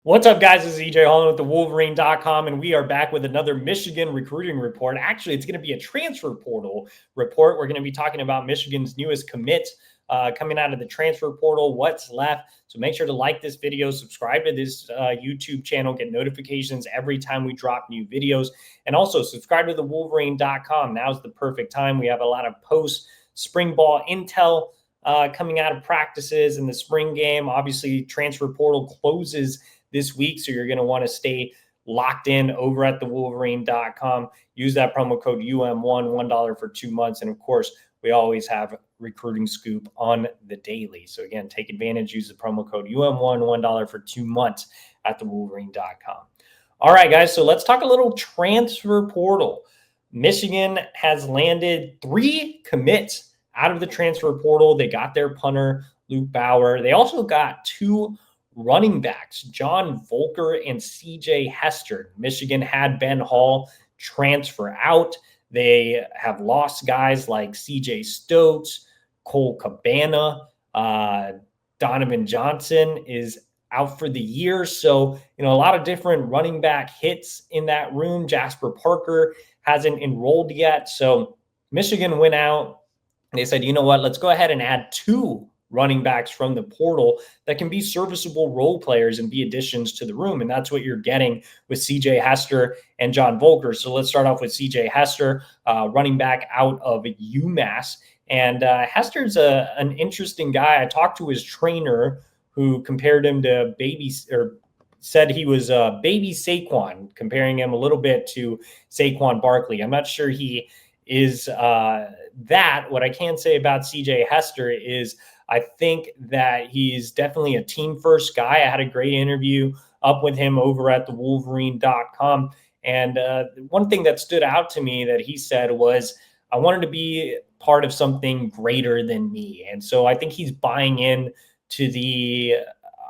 What's up, guys? This is EJ Holland with the Wolverine.com, and we are back with another Michigan recruiting report. Actually, it's going to be a transfer portal report. We're going to be talking about Michigan's newest commits coming out of the transfer portal, what's left. So make sure to like this video, subscribe to this YouTube channel, get notifications every time we drop new videos, and also subscribe to the Wolverine.com. Now's the perfect time. We have a lot of post-spring ball intel coming out of practices in the spring game. Obviously, transfer portal closes this week, so you're going to want to stay locked in over at the Wolverine.com. Use that promo code UM1, $1 for 2 months. And of course, we always have recruiting scoop on the daily. So again, take advantage, use the promo code UM1, $1 for 2 months at the Wolverine.com. All right, guys, so let's talk a little transfer portal. Michigan has landed 3 commits out of the transfer portal. They got their punter, Luke Bauer. They also got 2 running backs, John Vulkar and CJ Hester. Michigan had Ben Hall transfer out. They have lost guys like CJ Stokes, Cole Cabana, Donovan Johnson is out for the year. So, a lot of different running back hits in that room. Jasper Parker hasn't enrolled yet. So Michigan went out and they said, you know what, let's go ahead and add 2 running backs from the portal that can be serviceable role players and be additions to the room. And that's what you're getting with CJ Hester and John Vulkar. So let's start off with CJ Hester, running back out of UMass. And Hester's an interesting guy. I talked to his trainer who compared him to said he was baby Saquon, comparing him a little bit to Saquon Barkley. I'm not sure he is that. What I can say about CJ Hester is I think that he's definitely a team-first guy. I had a great interview up with him over at the Wolverine.com. And one thing that stood out to me that he said was, I wanted to be part of something greater than me. And so I think he's buying in to the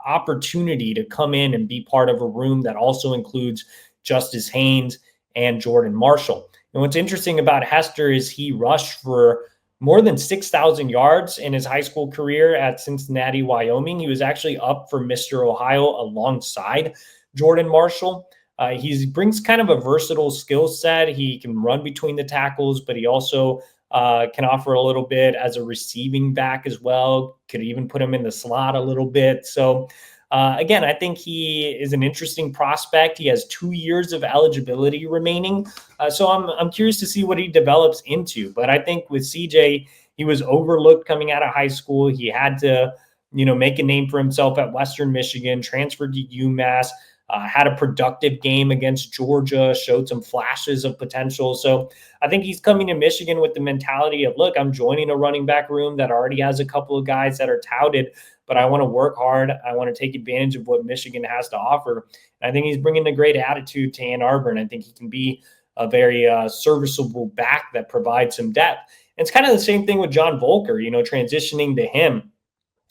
opportunity to come in and be part of a room that also includes Justice Haynes and Jordan Marshall. And what's interesting about Hester is he rushed for more than 6,000 yards in his high school career at Cincinnati, Wyoming. He was actually up for Mr. Ohio alongside Jordan Marshall. He brings kind of a versatile skill set. He can run between the tackles, but he also can offer a little bit as a receiving back as well. Could even put him in the slot a little bit. So again, I think he is an interesting prospect. He has 2 years of eligibility remaining. So I'm curious to see what he develops into. But I think with CJ, he was overlooked coming out of high school. He had to, make a name for himself at Western Michigan, transferred to UMass, had a productive game against Georgia, showed some flashes of potential. So I think he's coming to Michigan with the mentality of, look, I'm joining a running back room that already has a couple of guys that are touted, but I want to work hard. I want to take advantage of what Michigan has to offer. And I think he's bringing a great attitude to Ann Arbor, and I think he can be a very serviceable back that provides some depth. And it's kind of the same thing with John Vulkar, transitioning to him.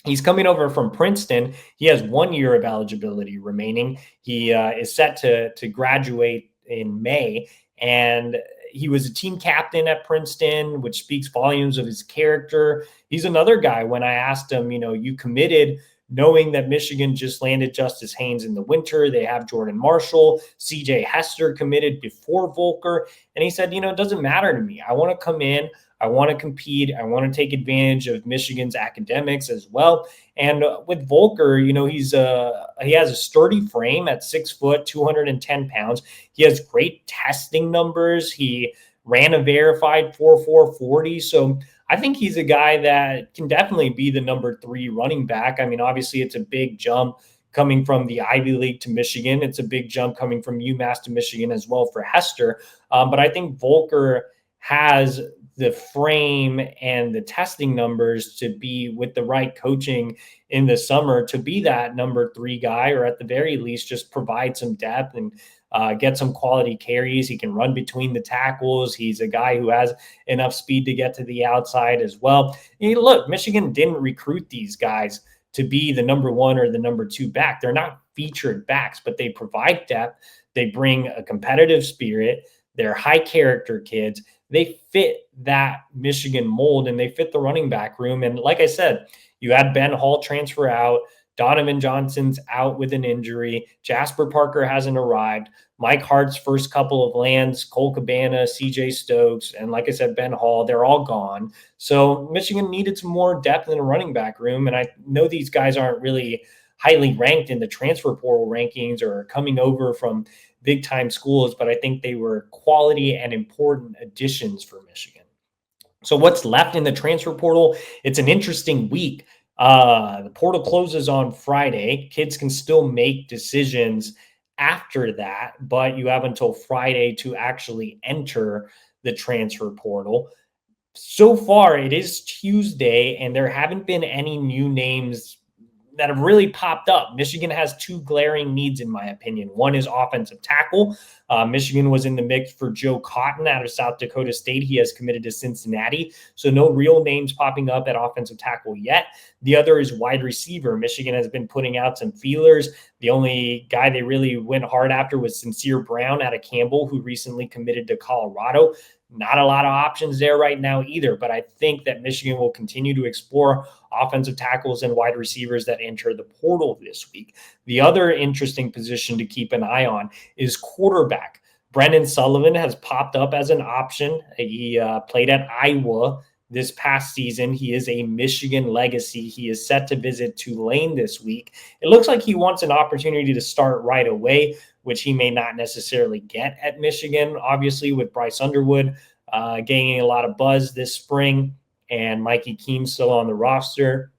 He's coming over from Princeton. He has 1 year of eligibility remaining. He is set to graduate in May, and he was a team captain at Princeton, which speaks volumes of his character. He's another guy, when I asked him, you committed knowing that Michigan just landed Justice Haynes in the winter. They have Jordan Marshall, CJ Hester committed before Vulkar. And he said, it doesn't matter to me. I want to come in. I want to compete. I want to take advantage of Michigan's academics as well. And with Vulkar, he has a sturdy frame at 6 foot, 210 pounds. He has great testing numbers. He ran a verified 4.440. So I think he's a guy that can definitely be the number 3 running back. I mean, obviously it's a big jump coming from the Ivy League to Michigan. It's a big jump coming from UMass to Michigan as well for Hester. But I think Vulkar has the frame and the testing numbers to be, with the right coaching in the summer, to be that number 3 guy, or at the very least just provide some depth and get some quality carries. He can run between the tackles. He's a guy who has enough speed to get to the outside as well. Look, Michigan didn't recruit these guys to be the number 1 or the number 2 back. They're not featured backs, but they provide depth. They bring a competitive spirit. They're high character kids. They fit that Michigan mold, and they fit the running back room. And like I said, you had Ben Hall transfer out. Donovan Johnson's out with an injury. Jasper Parker hasn't arrived. Mike Hart's first couple of lands, Cole Cabana, CJ Stokes, and like I said, Ben Hall, they're all gone. So Michigan needed some more depth in the running back room. And I know these guys aren't really highly ranked in the transfer portal rankings or coming over from big time schools, but I think they were quality and important additions for Michigan. So what's left in the transfer portal? It's an interesting week. The portal closes on Friday. Kids can still make decisions after that, but you have until Friday to actually enter the transfer portal. So far, it is Tuesday, and there haven't been any new names that have really popped up. Michigan has two glaring needs, in my opinion. One is offensive tackle. Michigan was in the mix for Joe Cotton out of South Dakota State. He has committed to Cincinnati, so no real names popping up at offensive tackle yet. The other is wide receiver. Michigan has been putting out some feelers. The only guy they really went hard after was Sincere Brown out of Campbell, who recently committed to Colorado. Not a lot of options there right now either, but I think that Michigan will continue to explore offensive tackles and wide receivers that enter the portal this week. The other interesting position to keep an eye on is quarterback. Brendan Sullivan has popped up as an option. He played at Iowa this past season. He is a Michigan legacy. He is set to visit Tulane this week. It looks like he wants an opportunity to start right away, which he may not necessarily get at Michigan, obviously, with Bryce Underwood gaining a lot of buzz this spring and Mikey Keene still on the roster.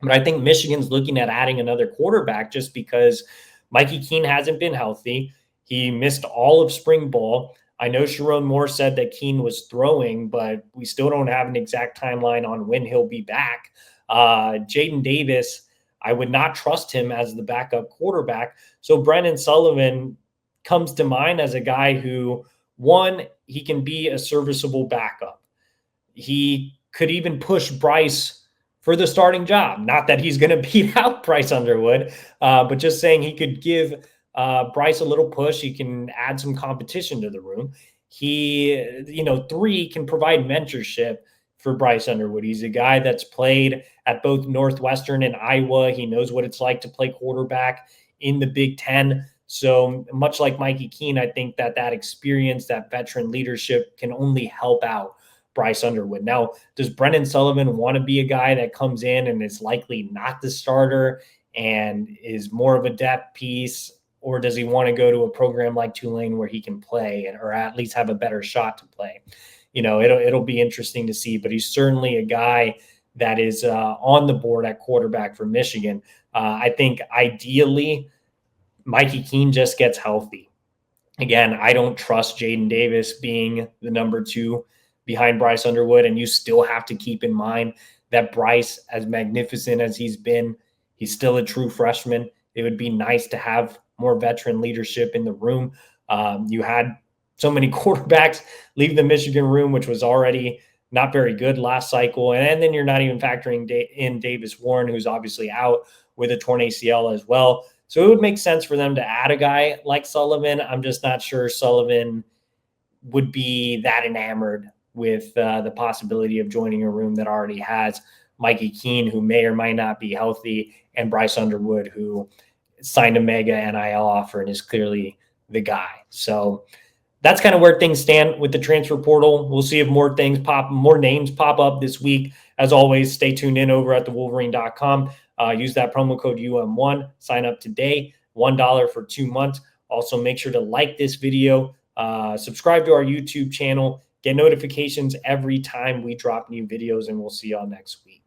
But I think Michigan's looking at adding another quarterback just because Mikey Keene hasn't been healthy. He missed all of spring ball. I know Sharon Moore said that Keene was throwing, but we still don't have an exact timeline on when he'll be back. Jaden Davis, I would not trust him as the backup quarterback. So Brendan Sullivan comes to mind as a guy who, one, he can be a serviceable backup. He could even push Bryce for the starting job. Not that he's going to beat out Bryce Underwood, but just saying he could give Bryce a little push. He can add some competition to the room. He, three, can provide mentorship for Bryce Underwood. He's a guy that's played at both Northwestern and Iowa. He knows what it's like to play quarterback in the Big Ten. So much like Mikey Keene, I think that experience, that veteran leadership can only help out Bryce Underwood. Now, does Brendan Sullivan want to be a guy that comes in and is likely not the starter and is more of a depth piece? Or does he want to go to a program like Tulane where he can play or at least have a better shot to play? It'll be interesting to see, but he's certainly a guy that is on the board at quarterback for Michigan. I think ideally Mikey Keene just gets healthy. Again, I don't trust Jaden Davis being the number two behind Bryce Underwood, and you still have to keep in mind that Bryce, as magnificent as he's been, he's still a true freshman. It would be nice to have more veteran leadership in the room. You had so many quarterbacks leave the Michigan room, which was already not very good last cycle. And then you're not even factoring in Davis Warren, who's obviously out with a torn ACL as well. So it would make sense for them to add a guy like Sullivan. I'm just not sure Sullivan would be that enamored with the possibility of joining a room that already has Mikey Keene, who may or might not be healthy, and Bryce Underwood, who signed a mega NIL offer and is clearly the guy. So that's kind of where things stand with the transfer portal. We'll see if more names pop up this week. As always, stay tuned in over at thewolverine.com. Use that promo code UM1. Sign up today, $1 for 2 months. Also, make sure to like this video, subscribe to our YouTube channel, get notifications every time we drop new videos, and we'll see y'all next week.